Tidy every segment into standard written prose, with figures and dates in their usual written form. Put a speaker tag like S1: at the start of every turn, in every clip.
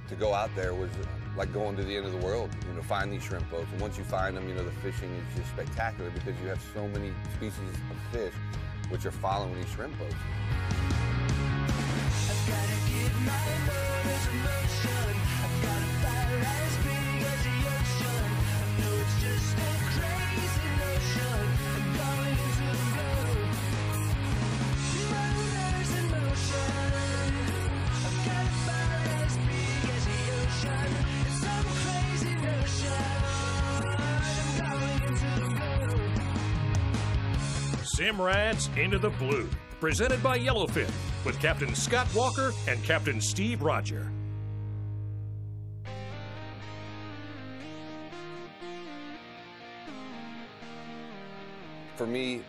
S1: to go out there was like going to the end of the world, find these shrimp boats. And once you find them, the fishing is just spectacular because you have so many species of fish which are following these shrimp boats.
S2: I've gotta give my motors a motion. I've got a fire as big as the ocean. I know it's just a crazy notion. I'm going into the road. Motors in motion. I've got a fire as big as the ocean. It's some crazy notion. I'm going into the road.
S3: Simrad's Into the Blue, presented by Yellowfin, with Captain Scott Walker and Captain Steve Roger.
S1: For me,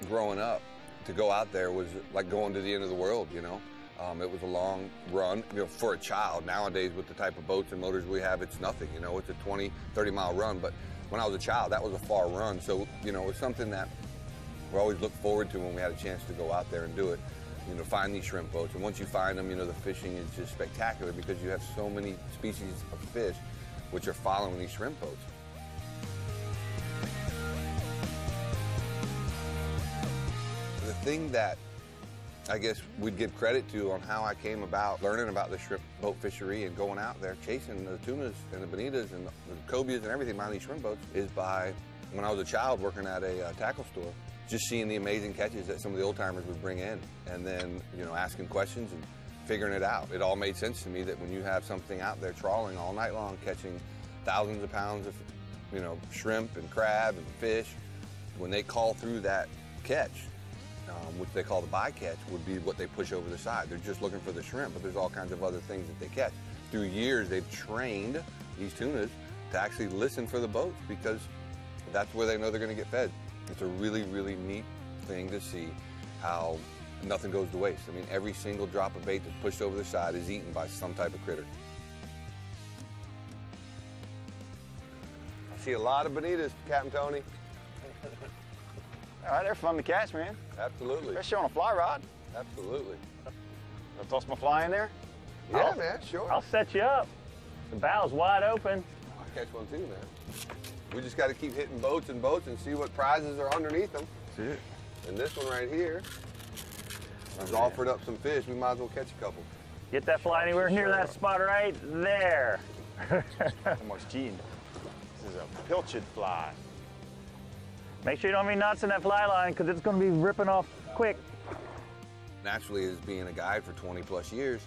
S1: growing up, to go out there was like going to the end of the world, It was a long run, for a child. Nowadays, with the type of boats and motors we have, it's nothing, It's a 20, 30-mile run, but when I was a child, that was a far run. So, it was something that we always looked forward to when we had a chance to go out there and do it. Find these shrimp boats. And once you find them, the fishing is just spectacular because you have so many species of fish which are following these shrimp boats. The thing that I guess we'd give credit to on how I came about learning about the shrimp boat fishery and going out there chasing the tunas and the bonitas and the cobias and everything behind these shrimp boats is by when I was a child working at a tackle store. Just seeing the amazing catches that some of the old timers would bring in and then, asking questions and figuring it out. It all made sense to me that when you have something out there trawling all night long, catching thousands of pounds of, shrimp and crab and fish, when they call through that catch, which they call the bycatch, would be what they push over the side. They're just looking for the shrimp, but there's all kinds of other things that they catch. Through years, they've trained these tunas to actually listen for the boats because that's where they know they're going to get fed. It's a really, really neat thing to see how nothing goes to waste. I mean, every single drop of bait that's pushed over the side is eaten by some type of critter. I see a lot of bonitas, Captain Tony.
S4: All right, they're fun to catch, man.
S1: Absolutely.
S4: Especially on a fly rod.
S1: Absolutely.
S4: I'll toss my fly in there?
S1: Yeah, man, sure.
S5: I'll set you up. The bow's wide open.
S1: I'll catch one too, man. We just got to keep hitting boats and boats and see what prizes are underneath them.
S4: That's it.
S1: And this one right here has offered up some fish. We might as well catch a couple.
S5: Get that fly anywhere near that spot right there.
S4: Almost cheating. This is a pilchard fly.
S5: Make sure you don't have any knots in that fly line because it's going to be ripping off quick.
S1: Naturally, as being a guide for 20 plus years,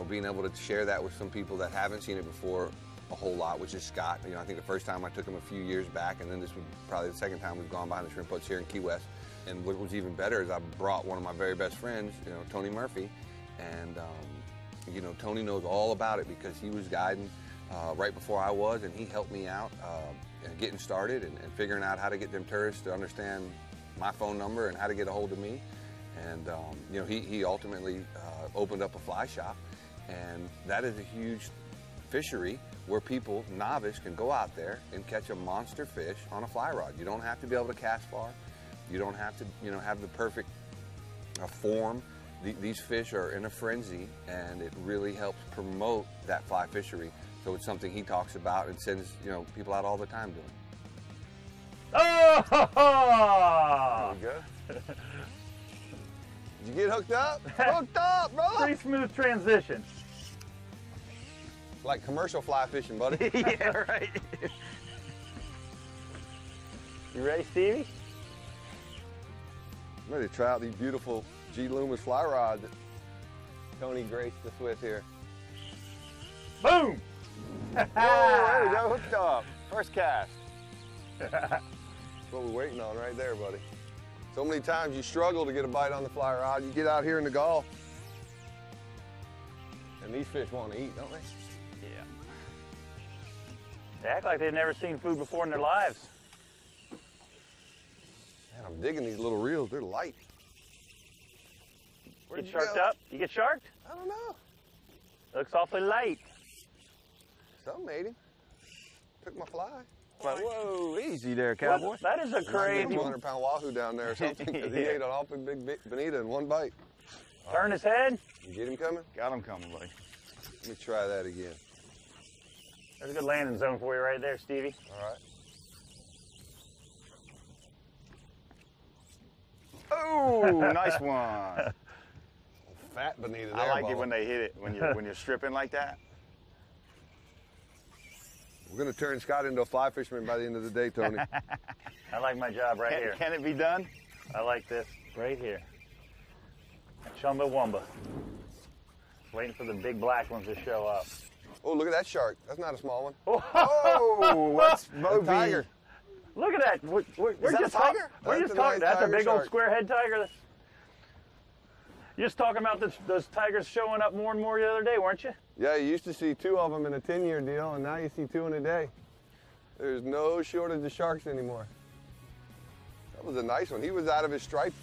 S1: being able to share that with some people that haven't seen it before a whole lot, which is Scott. I think the first time I took him a few years back, and then this was probably the second time we've gone behind the shrimp boats here in Key West. And what was even better is I brought one of my very best friends, Tony Murphy, and Tony knows all about it because he was guiding right before I was, and he helped me out getting started and figuring out how to get them tourists to understand my phone number and how to get a hold of me. And he ultimately opened up a fly shop, and that is a huge fishery where people, novice, can go out there and catch a monster fish on a fly rod. You don't have to be able to cast far. You don't have to, have the perfect form. These fish are in a frenzy, and it really helps promote that fly fishery. So it's something he talks about and sends, people out all the time doing.
S5: Oh!
S1: There you go. Did you get hooked up? Hooked up, brother!
S5: Pretty smooth transition.
S1: Like commercial fly fishing, buddy.
S5: Yeah, right. You ready, Stevie?
S1: I'm ready to try out these beautiful G. Loomis fly rods that Tony graced us with here.
S5: Boom!
S4: Oh, there we go, hooked up. First cast.
S1: That's what we're waiting on right there, buddy. So many times you struggle to get a bite on the fly rod. You get out here in the Gulf, and these fish want to eat, don't they?
S5: Yeah. They act like they've never seen food before in their lives.
S1: Man, I'm digging these little reels. They're light.
S5: Get sharked up? You get sharked?
S1: I don't know.
S5: Looks awfully light.
S1: Something made him. Took my fly.
S4: But whoa, easy there, cowboy.
S5: What? That is a crazy.
S1: 200-pound wahoo down there or something. Because he ate an awfully big bonita in one bite.
S5: Turn his head.
S1: You get him coming?
S4: Got him coming, buddy.
S1: Let me try that again.
S5: There's a good landing zone for you right there, Stevie.
S1: All right.
S4: Oh, nice one.
S1: Fat bonita there,
S4: I like it
S1: Bubba.
S4: when they hit it, when you're stripping like that.
S1: We're going to turn Scott into a fly fisherman by the end of the day, Tony.
S5: I like my job right here.
S4: Can it be done?
S5: I like this right here. Chumbawamba. Waiting for the big black ones to show up.
S1: Oh, look at that shark. That's not a small one.
S4: Oh, that's Moby.
S1: Tiger.
S5: Look at that. We're
S4: that
S5: just
S4: a tiger?
S5: We're
S1: That's
S5: just
S1: a
S5: talking.
S1: nice
S5: That's a
S1: tiger
S5: big old
S1: shark.
S5: square head tiger. You're just talking about those tigers showing up more and more the other day, weren't you?
S1: Yeah, you used to see 2 of them in a 10-year deal, and now you see 2 in a day. There's no shortage of sharks anymore. That was a nice one. He was out of his stripes.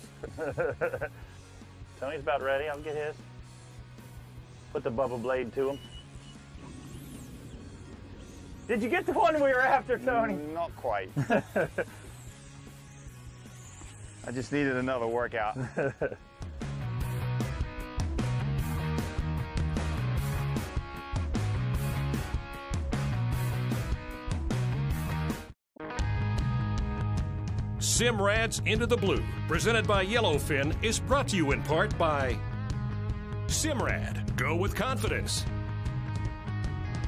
S5: Tony's about ready. I'll get his. Put the bubble blade to him. Did you get the one we were after, Tony?
S4: Not quite. I just needed another workout.
S3: Simrad's Into the Blue, presented by Yellowfin, is brought to you in part by Simrad, go with confidence.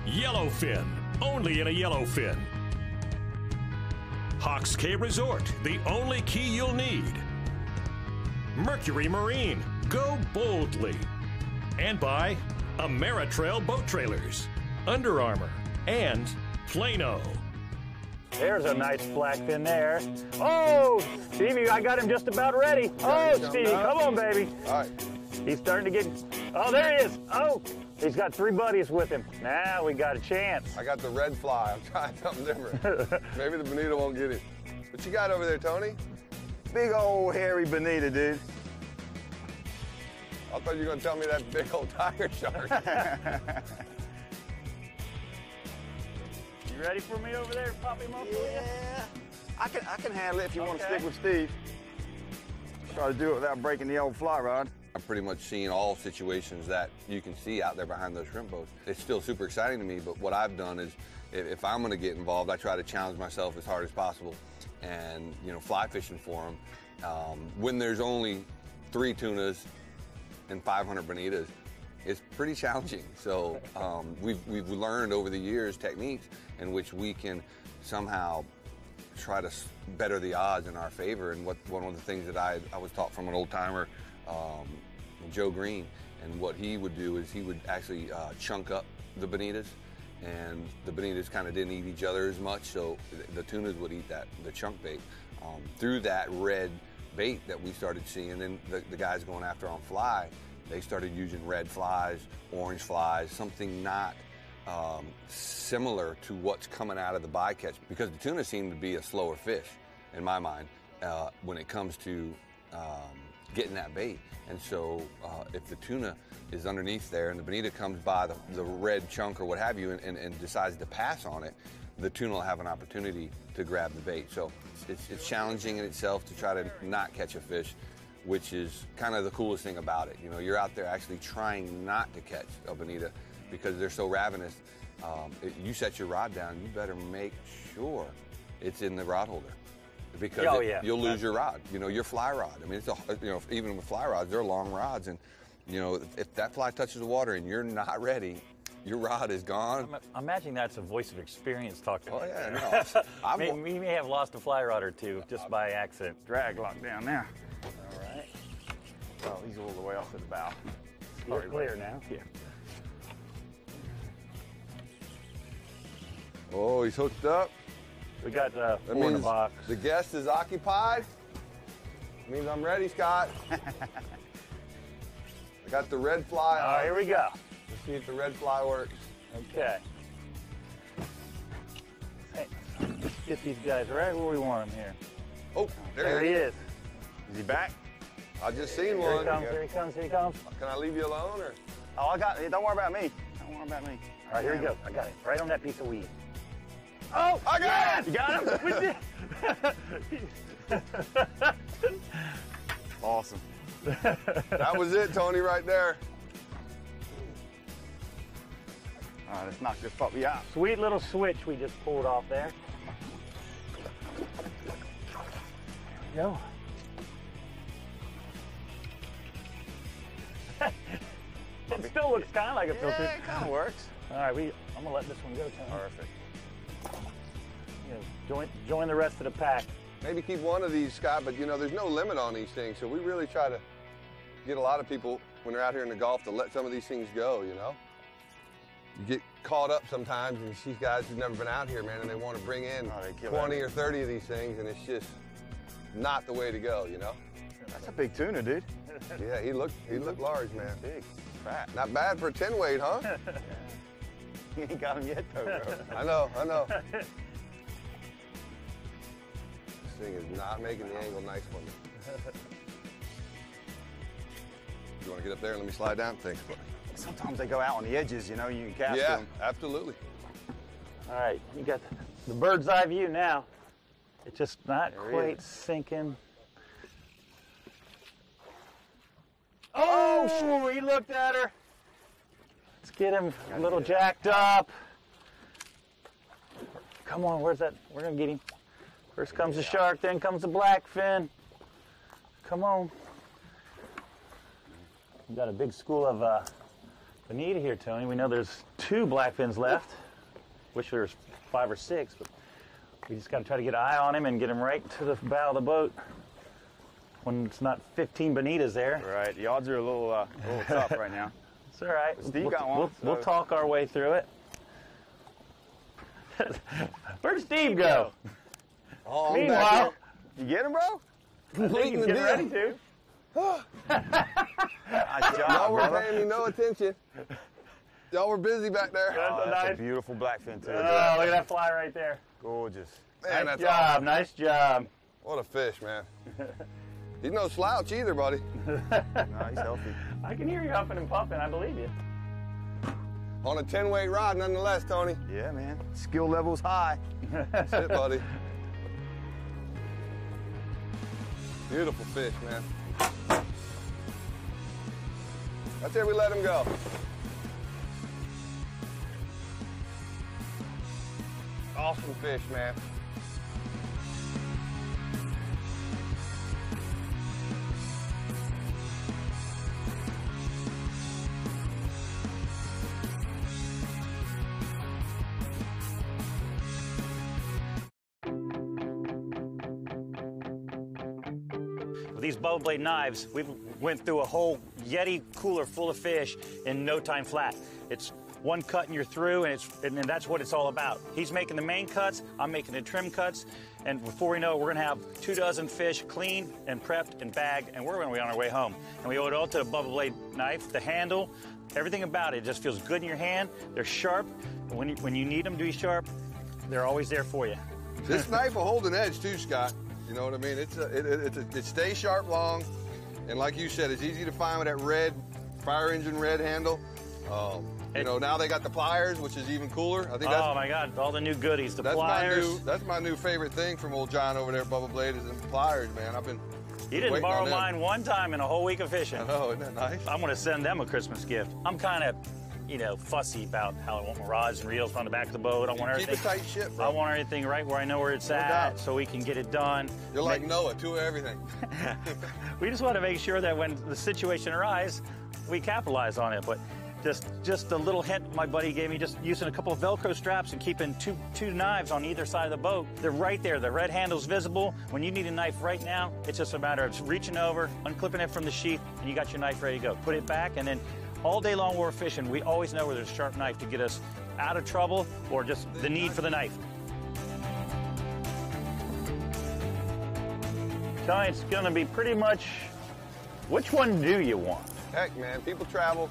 S3: Yellowfin, only in a Yellowfin. Hawks Cay Resort, the only key you'll need. Mercury Marine, go boldly. And by Ameritrail Boat Trailers, Under Armour, and Plano.
S5: There's a nice blackfin there. Oh, Stevie, I got him just about ready. Oh, Stevie, come on, baby.
S1: All right.
S5: He's starting to get, oh, there he is. Oh, he's got 3 buddies with him. Now we got a chance.
S1: I got the red fly. I'm trying something different. Maybe the bonita won't get it. What you got over there, Tony?
S4: Big old hairy bonita, dude.
S1: I thought you were going to tell me that big old tiger shark.
S5: You ready for me over there, Poppy Mo?
S4: Yeah. I can handle it if you want to
S5: Okay.
S4: stick with Steve. Try to do it without breaking the old fly rod.
S1: I've pretty much seen all situations that you can see out there behind those shrimp boats. It's still super exciting to me, but what I've done is if I'm going to get involved, I try to challenge myself as hard as possible and, you know, fly fishing for them. When there's only 3 tunas and 500 bonitas, it's pretty challenging. So we've learned over the years techniques in which we can somehow try to better the odds in our favor. And one of the things that I was taught from an old timer, Joe Green, and what he would do is he would actually chunk up the bonitas, and the bonitas kind of didn't eat each other as much, so the tunas would eat the chunk bait. Through that red bait that we started seeing, then the guys going after on fly, they started using red flies, orange flies, something not similar to what's coming out of the bycatch, because the tuna seem to be a slower fish, in my mind, when it comes to getting that bait. And so if the tuna is underneath there and the bonita comes by the red chunk or what have you and decides to pass on it, the tuna will have an opportunity to grab the bait. So it's challenging in itself to try to not catch a fish, which is kind of the coolest thing about it. You know, you're out there actually trying not to catch a bonita because they're so ravenous. You set your rod down, you better make sure it's in the rod holder, because you'll lose your rod. You know, your fly rod. I mean, even with fly rods, they're long rods, and you know, if that fly touches the water and you're not ready, your rod is gone.
S5: I'm imagining that's a voice of experience talking.
S1: Oh yeah, no.
S5: We may have lost a fly rod or two just by accident.
S4: Drag lock down now.
S5: All right.
S4: Oh, he's all the way off at the bow.
S5: You're clear now.
S4: Yeah.
S1: Oh, he's hooked up.
S5: We got
S1: That
S5: 4 in the
S1: means
S5: box.
S1: the guest is occupied. Means I'm ready, Scott. I got the red fly
S5: All
S1: on.
S5: right, here we go.
S1: Let's see if the red fly works.
S5: Okay. Hey, let's get these guys right where we want them here.
S1: Oh,
S5: There he is.
S4: Is he back?
S1: I just seen
S5: Here
S1: one.
S5: he comes, here he comes, here he comes.
S1: Can I leave you alone, or?
S4: Oh, I got it. Don't worry about me. Don't worry about me.
S5: All right, here he goes. I got it. Right on that piece of weed. Oh,
S1: I got it!
S5: you got him? We did.
S4: Awesome.
S1: That was it, Tony, right there.
S4: All right, let's knock this puppy out.
S5: Sweet little switch we just pulled off there. There we go. It still looks kind of like a filter.
S4: Yeah, it kind of works.
S5: All right, I'm gonna let this one go, Tony.
S4: Perfect.
S5: You know, join the rest of the pack.
S1: Maybe keep one of these, Scott, but you know, there's no limit on these things. So we really try to get a lot of people when they're out here in the Gulf to let some of these things go, you know? You get caught up sometimes and you see guys who've never been out here, man, and they want to bring in 20 or 30 of these things, and it's just not the way to go, you know?
S4: That's a big tuna, dude.
S1: Yeah, he looked large, man.
S4: Big, fat.
S1: Not bad for a 10 weight, huh?
S4: You ain't got him yet, though, bro.
S1: I know. This thing is not making the angle nice for me. You want to get up there and let me slide down? Thanks, buddy.
S4: Sometimes they go out on the edges, you know, you can cast
S1: Yeah,
S4: them.
S1: absolutely.
S5: All right, you got the bird's eye view now. It's just not
S4: There he
S5: quite
S4: is.
S5: sinking. Oh, he looked at her. Let's get him a little jacked up. Come on, where's that? We're gonna get him. First comes the shark, then comes the blackfin. Come on. We got a big school of bonita here, Tony. We know there's 2 blackfins left. Wish there was 5 or 6, but we just got to try to get an eye on him and get him right to the bow of the boat when it's not 15 bonitas there.
S4: Right, the odds are a little tough right now.
S5: It's all right.
S4: Steve got one,
S5: We'll
S4: so-
S5: talk our way through it. Where'd Steve go?
S1: Oh, I'm back
S5: Meanwhile,
S4: You get him, bro?
S5: I think
S1: Completing
S5: he's
S1: the
S5: getting
S1: deal.
S5: ready to.
S4: Nice job,
S1: Y'all were
S4: brother.
S1: paying me no attention. Y'all were busy back there.
S5: That's
S4: Oh,
S5: a
S4: that's
S5: nice.
S4: a beautiful blackfin, too.
S5: Oh, look at that fly right there.
S4: Gorgeous.
S1: Man,
S5: Nice
S1: that's
S5: job.
S1: awesome.
S5: Nice job.
S1: What a fish, man. He's no slouch either, buddy.
S4: No, he's healthy.
S5: I can hear you huffing and puffing. I believe you.
S1: On a 10-weight rod, nonetheless, Tony.
S4: Yeah, man. Skill level's high.
S1: That's it, buddy. Beautiful fish, man. That's it, we let him go. Awesome fish, man.
S5: With these bubble blade knives, we've went through a whole Yeti cooler full of fish in no time flat. It's one cut and you're through, and that's what it's all about. He's making the main cuts, I'm making the trim cuts, and before we know it, we're gonna have 24 fish cleaned and prepped and bagged, and we're gonna be on our way home. And we owe it all to the bubble blade knife, the handle, everything about it just feels good in your hand. They're sharp, and when you need them to be sharp, they're always there for you.
S1: This knife will hold an edge too, Scott. You know what I mean? It stays sharp long, and like you said, it's easy to find with that red fire engine red handle. You know, now they got the pliers, which is even cooler. I think that's,
S5: Oh my God, all the new goodies, the
S1: that's
S5: pliers.
S1: that's my new favorite thing from old John over there at Bubba Blade is the pliers, man. I've been
S5: You didn't
S1: waiting
S5: borrow
S1: on them.
S5: mine one time in a whole week of fishing.
S1: Oh, isn't that nice?
S5: I'm gonna send them a Christmas gift. I'm kind of, fussy about how I want my rods and reels on the back of the boat. I want
S1: Keep
S5: everything.
S1: it tight shit, bro.
S5: I want everything right where I know where it's at,
S1: doubt.
S5: so we can get it done.
S1: You're like Noah, two of everything.
S5: We just want to make sure that when the situation arises, we capitalize on it. But just a little hint my buddy gave me, just using a couple of Velcro straps and keeping two knives on either side of the boat. They're right there. The red handle's visible. When you need a knife right now, it's just a matter of reaching over, unclipping it from the sheath, and you got your knife ready to go. Put it back, and then all day long we're fishing, we always know where there's a sharp knife to get us out of trouble or just the need for the knife. So it's going to be pretty much, which one do you want?
S1: Heck, man, people travel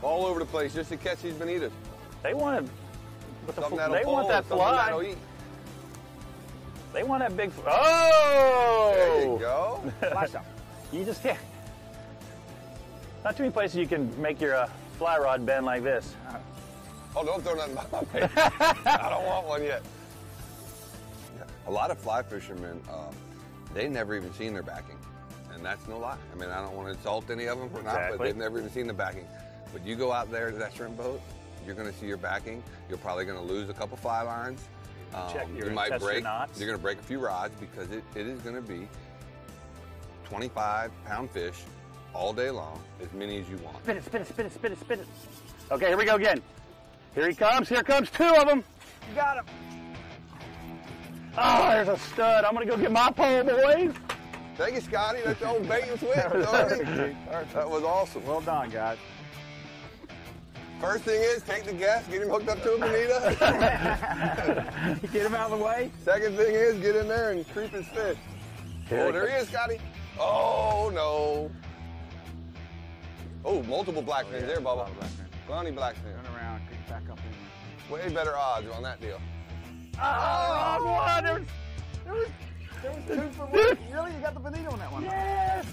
S1: all over the place just to catch these bonitas.
S5: They want it.
S1: Something that'll
S5: They
S1: pull,
S5: want that
S1: something that'll
S5: fly.
S1: eat.
S5: They want that big. Oh!
S1: There you go.
S4: Flash them.
S5: You just can't. Not too many places you can make your fly rod bend like this.
S1: Oh, don't throw nothing by my face. I don't want one yet. A lot of fly fishermen, they never even seen their backing. And that's no lie. I mean, I don't want to insult any of them for not, but
S5: Exactly.
S1: they've never even seen the backing. But you go out there to that shrimp boat, you're going to see your backing. You're probably going to lose a couple fly lines.
S5: Check your
S1: You might
S5: test your
S1: break.
S5: knots.
S1: You're going to break a few rods because it is going to be 25-pound fish all day long, as many as you want.
S5: Spin it, spin it, spin it, spin it, spin it. Okay, here we go again. Here he comes. Here comes 2 of them. You got him. Oh, there's a stud. I'm going to go get my pole, boys.
S1: Thank you, Scotty. That's the old bait and switch. That was awesome.
S4: Well done, guys.
S1: First thing is, take the gas, get him hooked up to a bonita.
S4: Get him out of the way.
S1: Second thing is, get in there and creep his fish. Oh, there he is, Scotty. Oh, no. Oh, multiple blackfins there, Bubba. Plenty blackfin.
S4: Turn around, creep back up in there.
S1: Way better odds on that deal.
S5: Oh, wrong one.
S4: There was 2 for 1. Really? You got the bonita on that one?
S5: Yes.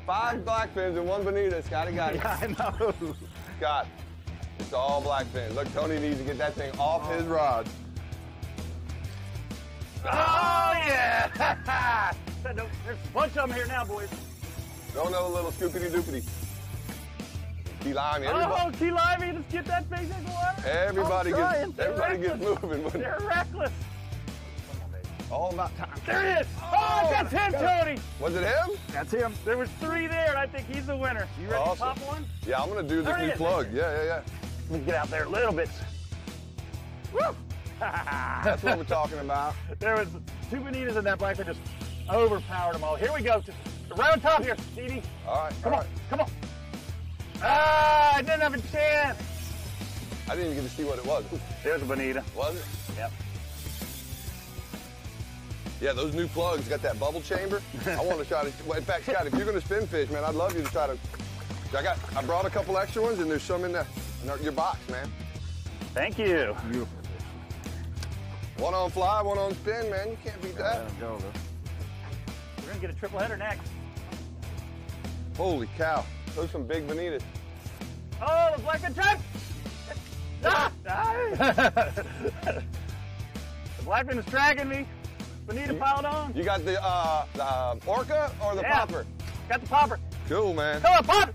S1: 5 blackfins and 1 bonita. Scotty got it.
S4: Yeah, I know.
S1: Scott, it's all blackfin. Look, Tony needs to get that thing off his rods.
S5: Oh, yeah. There's a bunch of them here now, boys.
S1: Throw another little scoopity-doopity. Key lime,
S5: Oh, key limey, let's get that fish in the water.
S1: everybody
S5: I'm
S1: gets,
S5: trying.
S1: everybody gets
S5: They're
S1: moving. But
S5: They're reckless.
S1: all about time.
S5: There it is. Oh, that's him, Tony.
S1: Was it him?
S4: That's him.
S5: There was 3 there, and I think he's the winner. You ready
S1: Awesome.
S5: to pop one?
S1: Yeah, I'm gonna do this
S5: There he
S1: new
S5: is.
S1: plug. Yeah.
S5: Let me get out there a little bit. Woo!
S1: That's what we're talking about.
S5: There was 2 bonitas in that blackfin, just overpowered them all. Here we go. Right on top here, Stevie.
S1: All right,
S5: Come
S1: all
S5: on,
S1: right.
S5: come on. Ah, I didn't have a chance.
S1: I didn't even get to see what it was.
S5: There's a bonita.
S1: Was it?
S5: Yep.
S1: Yeah, those new plugs got that bubble chamber. I want to try to. Well, in fact, Scott, if you're gonna spin fish, man, I'd love you to try to. I brought a couple extra ones, and there's some in your box, man.
S5: Thank you.
S4: Beautiful.
S1: One on fly, one on spin, man. You can't beat that.
S4: Let him go, though.
S5: We're gonna get a triple header next.
S1: Holy cow! Those are some big bonitas.
S5: Oh, the blackfin trap! Ah! The blackfin is dragging me. Bonita piled on.
S1: You got the orca or the
S5: Yeah.
S1: popper?
S5: Got the popper.
S1: Cool, man.
S5: Come on, pop!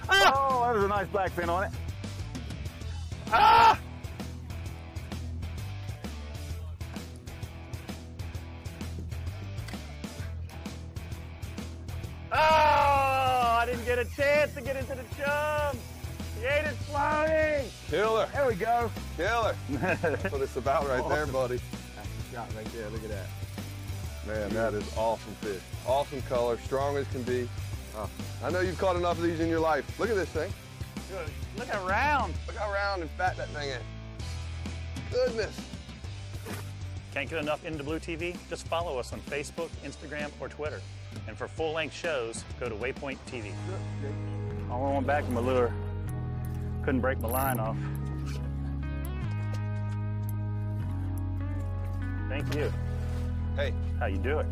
S5: Ah!
S4: Oh, that was a nice blackfin on it.
S5: Ah! Oh, I didn't get a chance to get into the chum. He ate it floating.
S1: Killer,
S4: There we go.
S1: killer. That's what it's about right there, buddy.
S4: That's the shot right there. Look at that.
S1: Man, that is awesome fish. Awesome color, strong as can be. I know you've caught enough of these in your life. Look at this thing.
S5: Good. Look how round.
S1: Look how round and fat that thing is. Goodness.
S5: Can't get enough Into Blue TV? Just follow us on Facebook, Instagram, or Twitter. And for full-length shows, go to Waypoint TV. I went back to my lure. Couldn't break my line off. Thank you.
S1: Hey,
S5: How you do it?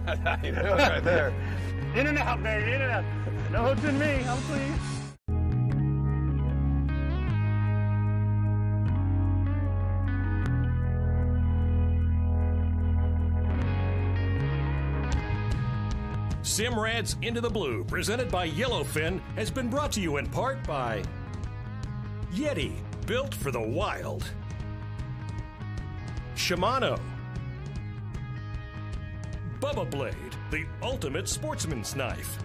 S1: you know it right there.
S5: In and out, baby, in and out. No hooks in me, I'm pleased.
S3: Simrad's Into the Blue, presented by Yellowfin, has been brought to you in part by Yeti, built for the wild. Shimano. Bubba Blade, the ultimate sportsman's knife.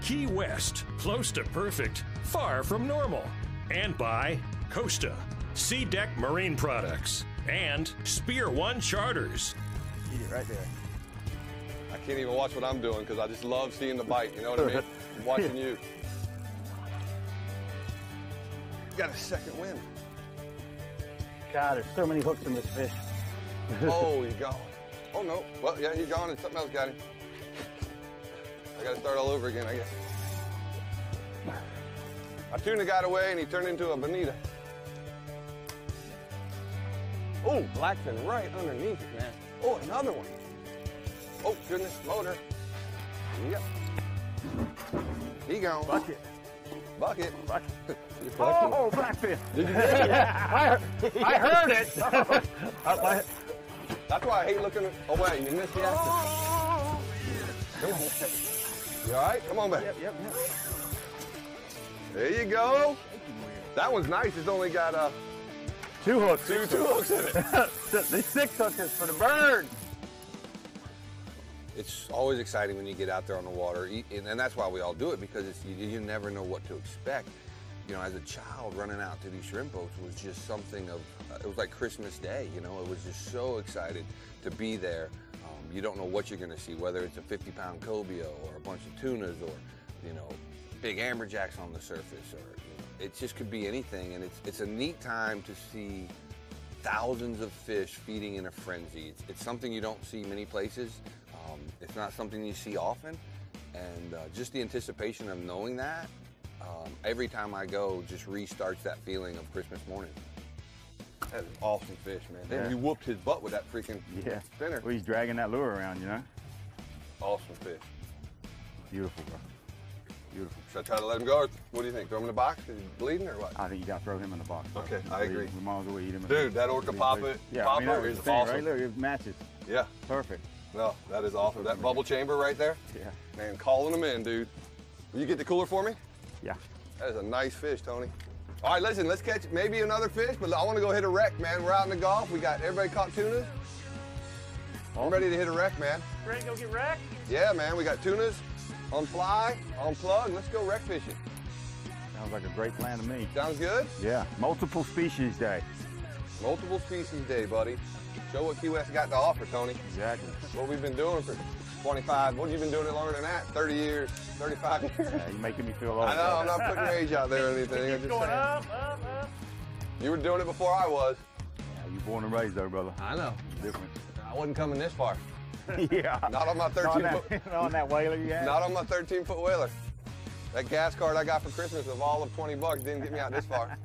S3: Key West, close to perfect, far from normal. And by Costa, Sea Deck Marine Products, and Spear One Charters.
S4: Eat it right there.
S1: I can't even watch what I'm doing because I just love seeing the bite. You know what I mean? I'm watching you. You got a second wind.
S5: God, there's so many hooks in this fish.
S1: Oh, he's gone. Oh, no. Well, yeah, he's gone and something else got him. I got to start all over again, I guess. Our tuna got away and he turned into a bonita. Oh, blackfin right underneath it, man. Oh, another one. Oh, goodness, motor. Yep. He gone.
S4: Bucket.
S1: Bucket.
S4: Bucket.
S1: Oh,
S4: blackfin.
S1: did you get it?
S5: Yeah, I heard it.
S1: That's why I hate looking away. You missed the action. Come on. You all right? Come on back.
S4: Yep.
S1: There you go. That one's nice. It's only got
S4: 2 hooks.
S1: two hooks in it.
S4: The 6 hooks is for the bird.
S1: It's always exciting when you get out there on the water, and that's why we all do it, because you never know what to expect. You know, as a child, running out to these shrimp boats was just something of, it was like Christmas Day, you know, it was just so excited to be there. You don't know what you're gonna see, whether it's a 50-pound cobia or a bunch of tunas or, you know, big amberjacks on the surface, or, you know, it just could be anything, and it's a neat time to see thousands of fish feeding in a frenzy. It's something you don't see many places. It's not something you see often, and just the anticipation of knowing that, every time I go, just restarts that feeling of Christmas morning. That is awesome fish, man. Then we whooped his butt with that freaking spinner.
S4: Well, he's dragging that lure around, you know?
S1: Awesome fish.
S4: Beautiful, bro. Beautiful.
S1: Should I try to let him go, or what do you think? Throw him in the box? Is he bleeding or what?
S4: I think you got to throw him in the box. Bro.
S1: Okay, I agree.
S4: We might as well eat him.
S1: Dude, that orca popper is awesome.
S4: Right? Look, it matches.
S1: Yeah.
S4: Perfect.
S1: No, that is awesome. That bubble chamber right there?
S4: Yeah.
S1: Man, calling them in, dude. Will you get the cooler for me?
S4: Yeah.
S1: That is a nice fish, Tony. All right, listen, let's catch maybe another fish, but I want to go hit a wreck, man. We're out in the Gulf. We got everybody caught tunas. I'm ready to hit a wreck, man.
S5: Ready to go get wrecked?
S1: Yeah, man, we got tunas on fly, on plug. Let's go wreck fishing.
S4: Sounds like a great plan to me.
S1: Sounds good?
S4: Yeah. Multiple species day.
S1: Multiple species day, buddy. Show what Key West got to offer, Tony.
S4: Exactly.
S1: What we've been doing for 25, what have you been doing it longer than that? 30 years, 35 years?
S4: Yeah, you're making me feel old.
S1: I know, I'm not putting your age out there or anything. I'm just
S5: Going
S1: saying.
S5: up.
S1: You were doing it before I was.
S4: Yeah, you born and raised though, brother.
S1: I know.
S4: Different.
S1: I wasn't coming this far.
S4: Yeah.
S1: Not on my 13-foot.
S4: Not on that whaler you had?
S1: Not on my 13-foot whaler. That gas card I got for Christmas of all of 20 bucks didn't get me out this far.